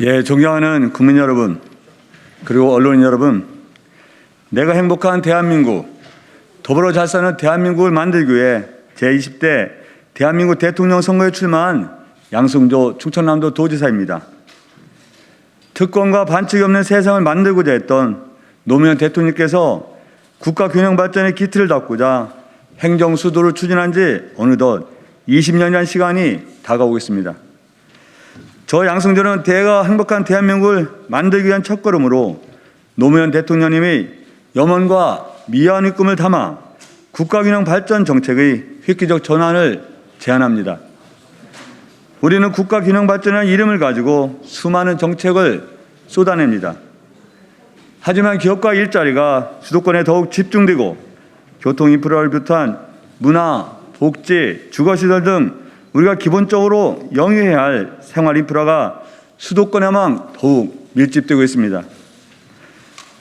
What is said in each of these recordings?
예, 존경하는 국민 여러분, 그리고 언론인 여러분, 내가 행복한 대한민국, 더불어 잘 사는 대한민국을 만들기 위해 제20대 대한민국 대통령 선거에 출마한 양승조 충청남도 도지사입니다. 특권과 반칙이 없는 세상을 만들고자 했던 노무현 대통령께서 국가 균형 발전의 기틀을 닦고자 행정 수도를 추진한 지 어느덧 20년이라는 시간이 다가오고 있습니다. 저 양승조는 대가 행복한 대한민국을 만들기 위한 첫걸음으로 노무현 대통령님이 염원과 미안의 꿈을 담아 국가균형 발전 정책의 획기적 전환을 제안합니다. 우리는 국가균형 발전이라는 이름을 가지고 수많은 정책을 쏟아냅니다. 하지만 기업과 일자리가 수도권에 더욱 집중되고 교통 인프라를 비롯한 문화, 복지, 주거시설 등 우리가 기본적으로 영위해야 할 생활 인프라가 수도권에만 더욱 밀집되고 있습니다.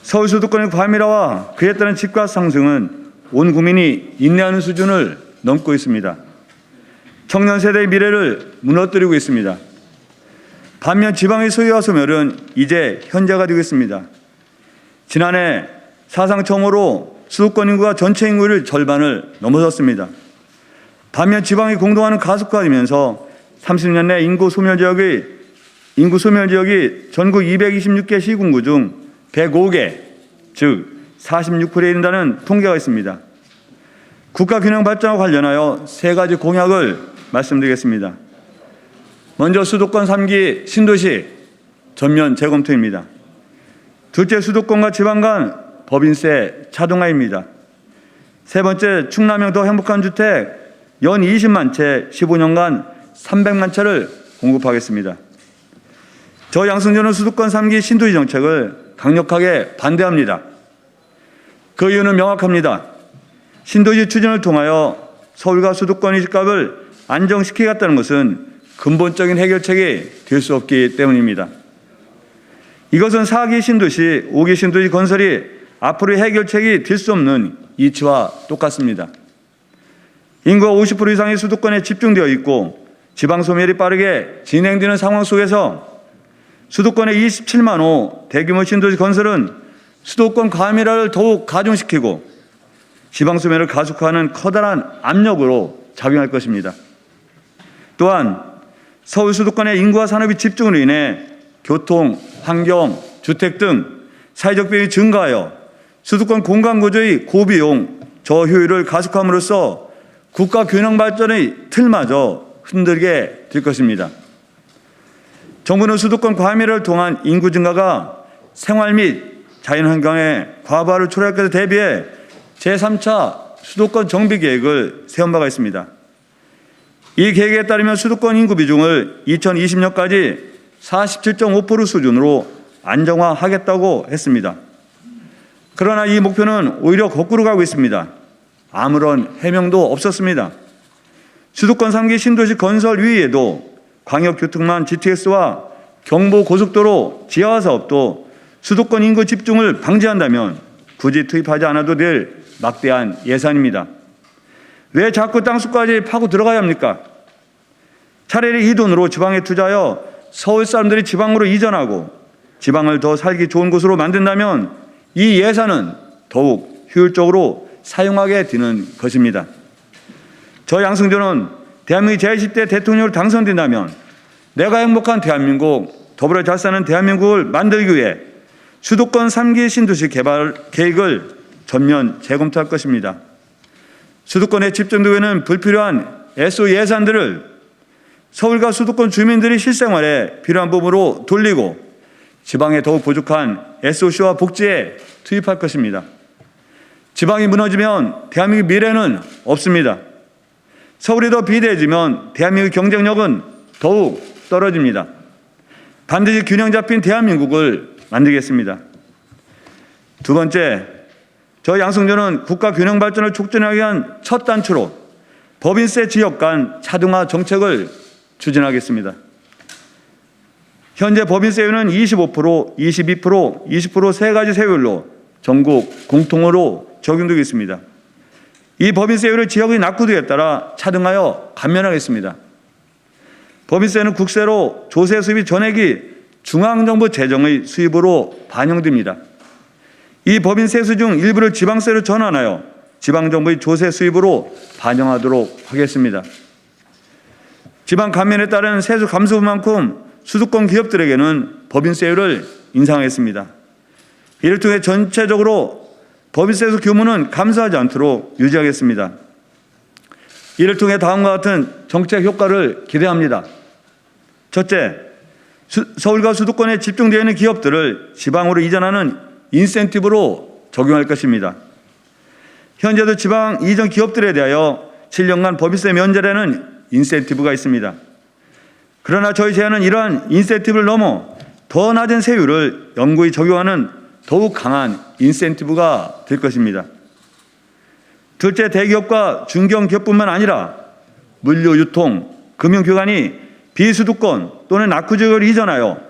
서울 수도권의 과밀화와 그에 따른 집값 상승은 온 국민이 인내하는 수준을 넘고 있습니다. 청년 세대의 미래를 무너뜨리고 있습니다. 반면 지방의 소유와 소멸은 이제 현재가 되고 있습니다. 지난해 사상 처음으로 수도권 인구가 전체 인구의 절반을 넘어섰습니다. 반면 지방이 공동화는 가속화되면서 30년 내 인구 소멸 지역이 전국 226개 시군구 중 105개, 즉 46%에 이른다는 통계가 있습니다. 국가균형 발전과 관련하여 세 가지 공약을 말씀드리겠습니다. 먼저 수도권 3기 신도시 전면 재검토입니다. 둘째, 수도권과 지방 간 법인세 자동화입니다. 세 번째, 충남형 더 행복한 주택 연 20만 채 15년간 300만 채를 공급하겠습니다. 저 양승조는 수도권 3기 신도시 정책을 강력하게 반대합니다. 그 이유는 명확합니다. 신도시 추진을 통하여 서울과 수도권의 집값을 안정시키겠다는 것은 근본적인 해결책이 될 수 없기 때문입니다. 이것은 4기 신도시, 5기 신도시 건설이 앞으로의 해결책이 될 수 없는 이치와 똑같습니다. 인구가 50% 이상이 수도권에 집중되어 있고 지방 소멸이 빠르게 진행되는 상황 속에서 수도권의 27만 호 대규모 신도시 건설은 수도권 과밀화를 더욱 가중시키고 지방 소멸을 가속화하는 커다란 압력으로 작용할 것입니다. 또한 서울 수도권의 인구와 산업이 집중으로 인해 교통, 환경, 주택 등 사회적 비용이 증가하여 수도권 공간 구조의 고비용, 저효율을 가속함으로써 국가 균형 발전의 틀마저 흔들게 될 것입니다. 정부는 수도권 과밀화를 통한 인구 증가가 생활 및 자연환경의 과부하를 초래할 것에 대비해 제3차 수도권 정비 계획을 세운 바가 있습니다. 이 계획에 따르면 수도권 인구 비중을 2020년까지 47.5% 수준으로 안정화하겠다고 했습니다. 그러나 이 목표는 오히려 거꾸로 가고 있습니다. 아무런 해명도 없었습니다. 수도권 3기 신도시 건설 위에도 광역교통망 GTX와 경부고속도로 지하화 사업도 수도권 인구 집중을 방지한다면 굳이 투입하지 않아도 될 막대한 예산입니다. 왜 자꾸 땅속까지 파고 들어가야 합니까? 차라리 이 돈으로 지방에 투자하여 서울 사람들이 지방으로 이전하고 지방을 더 살기 좋은 곳으로 만든다면 이 예산은 더욱 효율적으로 사용하게 되는 것입니다. 저 양승조는 대한민국 제20대 대통령으로 당선된다면 내가 행복한 대한민국, 더불어 잘 사는 대한민국을 만들기 위해 수도권 3기 신도시 개발 계획을 전면 재검토할 것입니다. 수도권에 집중되는 불필요한 SO 예산들을 서울과 수도권 주민들의 실생활에 필요한 부분으로 돌리고 지방에 더욱 부족한 SOC와 복지에 투입할 것입니다. 지방이 무너지면 대한민국 미래는 없습니다. 서울이 더 비대해지면 대한민국 경쟁력은 더욱 떨어집니다. 반드시 균형 잡힌 대한민국을 만들겠습니다. 두 번째, 저 양승조는 국가 균형 발전을 촉진하기 위한 첫 단추로 법인세 지역 간 차등화 정책을 추진하겠습니다. 현재 법인세율은 25%, 22%, 20% 세 가지 세율로 전국 공통으로 적용되고 있습니다. 이 법인세율을 지역의 낙후도에 따라 차등하여 감면하겠습니다. 법인세는 국세로 조세 수입이 전액이 중앙정부 재정의 수입으로 반영됩니다. 이 법인 세수 중 일부를 지방세로 전환하여 지방정부의 조세 수입으로 반영하도록 하겠습니다. 지방 감면에 따른 세수 감소만큼 수도권 기업들에게는 법인세율을 인상하겠습니다. 이를 통해 전체적으로 법인세수 규모는 감소하지 않도록 유지하겠습니다. 이를 통해 다음과 같은 정책 효과를 기대합니다. 첫째, 서울과 수도권에 집중되어 있는 기업들을 지방으로 이전하는 인센티브로 적용할 것입니다. 현재도 지방 이전 기업들에 대하여 7년간 법인세 면제라는 인센티브가 있습니다. 그러나 저희 제안은 이러한 인센티브를 넘어 더 낮은 세율을 영구히 적용하는 더욱 강한 인센티브가 될 것입니다. 둘째, 대기업과 중견기업뿐만 아니라 물류, 유통, 금융기관이 비수도권 또는 낙후지역을 이전하여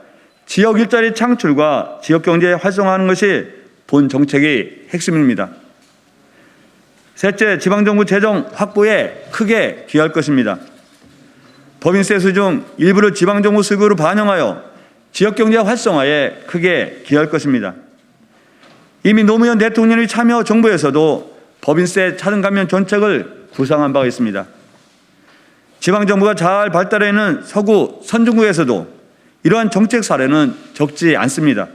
지역 일자리 창출과 지역경제 활성화하는 것이 본 정책의 핵심입니다. 셋째, 지방정부 재정 확보에 크게 기여할 것입니다. 법인세수 중 일부를 지방정부 수입으로 반영하여 지역경제 활성화에 크게 기여할 것입니다. 이미 노무현 대통령이 참여 정부에서도 법인세 차등 감면 정책을 구상한 바가 있습니다. 지방정부가 잘 발달해 있는 서구 선진국에서도 이러한 정책 사례는 적지 않습니다.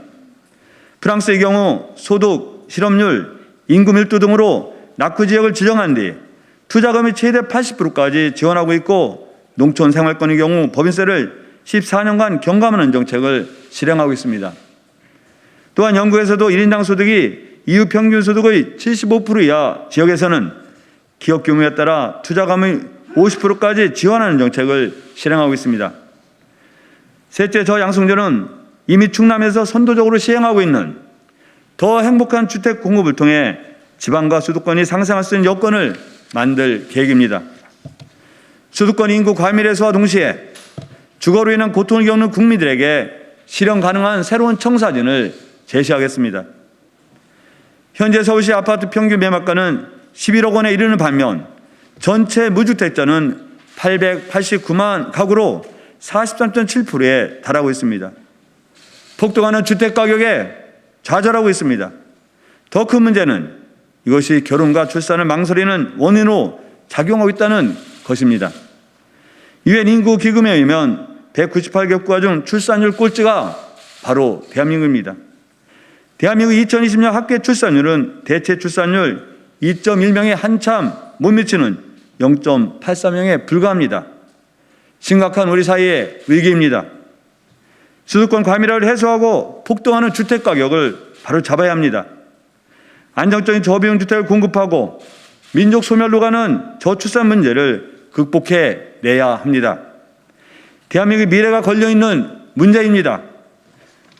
프랑스의 경우 소득, 실업률, 인구 밀도 등으로 낙후지역을 지정한 뒤 투자금이 최대 80%까지 지원하고 있고, 농촌 생활권의 경우 법인세를 14년간 경감하는 정책을 실행하고 있습니다. 또한 영국에서도 1인당 소득이 EU 평균 소득의 75% 이하 지역에서는 기업 규모에 따라 투자금의 50%까지 지원하는 정책을 실행하고 있습니다. 셋째, 저 양승조는 이미 충남에서 선도적으로 시행하고 있는 더 행복한 주택 공급을 통해 지방과 수도권이 상생할 수 있는 여건을 만들 계획입니다. 수도권 인구 과밀해서와 동시에 주거로 인한 고통을 겪는 국민들에게 실현 가능한 새로운 청사진을 제시하겠습니다. 현재 서울시 아파트 평균 매매가는 11억 원에 이르는 반면 전체 무주택자는 889만 가구로 43.7%에 달하고 있습니다. 폭등하는 주택 가격에 좌절하고 있습니다. 더 큰 문제는 이것이 결혼과 출산을 망설이는 원인으로 작용하고 있다는 것입니다. 유엔 인구 기금에 의하면 198개 국가 중 출산율 꼴찌가 바로 대한민국입니다. 대한민국 2020년 합계 출산율은 대체 출산율 2.1명에 한참 못 미치는 0.83명에 불과합니다. 심각한 우리 사회의 위기입니다. 수도권 과밀화를 해소하고 폭등하는 주택 가격을 바로 잡아야 합니다. 안정적인 저비용 주택을 공급하고 민족 소멸로 가는 저출산 문제를 극복해 내야 합니다. 대한민국의 미래가 걸려있는 문제입니다.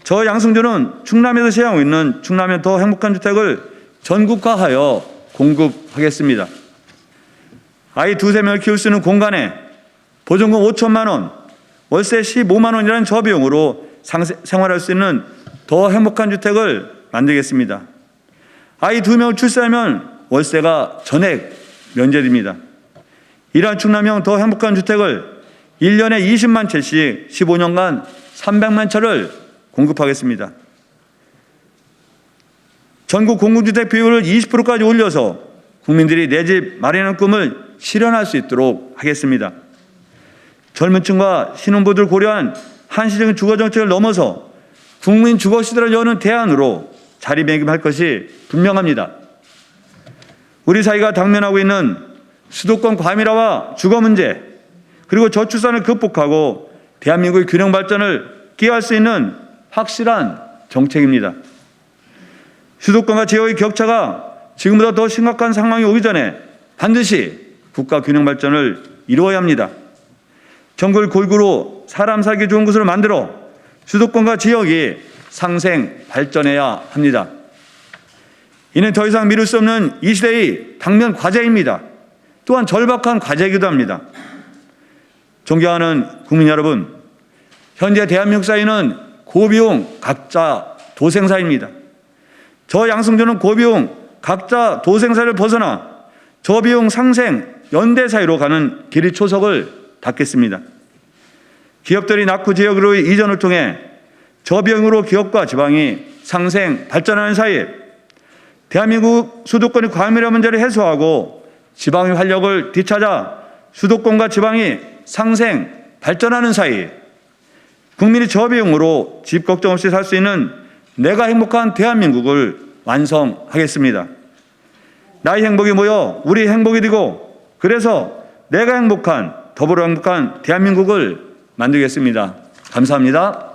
저 양승조는 충남에서 시행하고 있는 충남의 더 행복한 주택을 전국화하여 공급하겠습니다. 아이 2-3명을 키울 수 있는 공간에 보증금 5천만 원, 월세 15만 원이라는 저비용으로 생활할 수 있는 더 행복한 주택을 만들겠습니다. 아이 2명을 출산하면 월세가 전액 면제됩니다. 이러한 충남형 더 행복한 주택을 1년에 20만 채씩 15년간 300만 채를 공급하겠습니다. 전국 공공주택 비율을 20%까지 올려서 국민들이 내 집 마련하는 꿈을 실현할 수 있도록 하겠습니다. 젊은 층과 신혼부부를 고려한 한시적인 주거정책을 넘어서 국민 주거시대를 여는 대안으로 자리매김할 것이 분명합니다. 우리 사회가 당면하고 있는 수도권 과밀화와 주거 문제, 그리고 저출산을 극복하고 대한민국의 균형 발전을 기여할 수 있는 확실한 정책입니다. 수도권과 지역의 격차가 지금보다 더 심각한 상황이 오기 전에 반드시 국가 균형 발전을 이루어야 합니다. 전국을 골고루 사람 살기 좋은 곳으로 만들어 수도권과 지역이 상생 발전해야 합니다. 이는 더 이상 미룰 수 없는 이 시대의 당면 과제입니다. 또한 절박한 과제이기도 합니다. 존경하는 국민 여러분, 현재 대한민국 사회는 고비용 각자 도생사입니다. 저 양승조는 고비용 각자 도생사를 벗어나 저비용 상생 연대 사회로 가는 길의 초석을 닫겠습니다. 기업들이 낙후 지역으로의 이전을 통해 저비용으로 기업과 지방이 상생, 발전하는 사이에 대한민국 수도권의 과밀화 문제를 해소하고 지방의 활력을 되찾아 수도권과 지방이 상생, 발전하는 사이에 국민이 저비용으로 집 걱정 없이 살 수 있는 내가 행복한 대한민국을 완성하겠습니다. 나의 행복이 모여 우리 행복이 되고 그래서 내가 행복한 더불어 행복한 대한민국을 만들겠습니다. 감사합니다.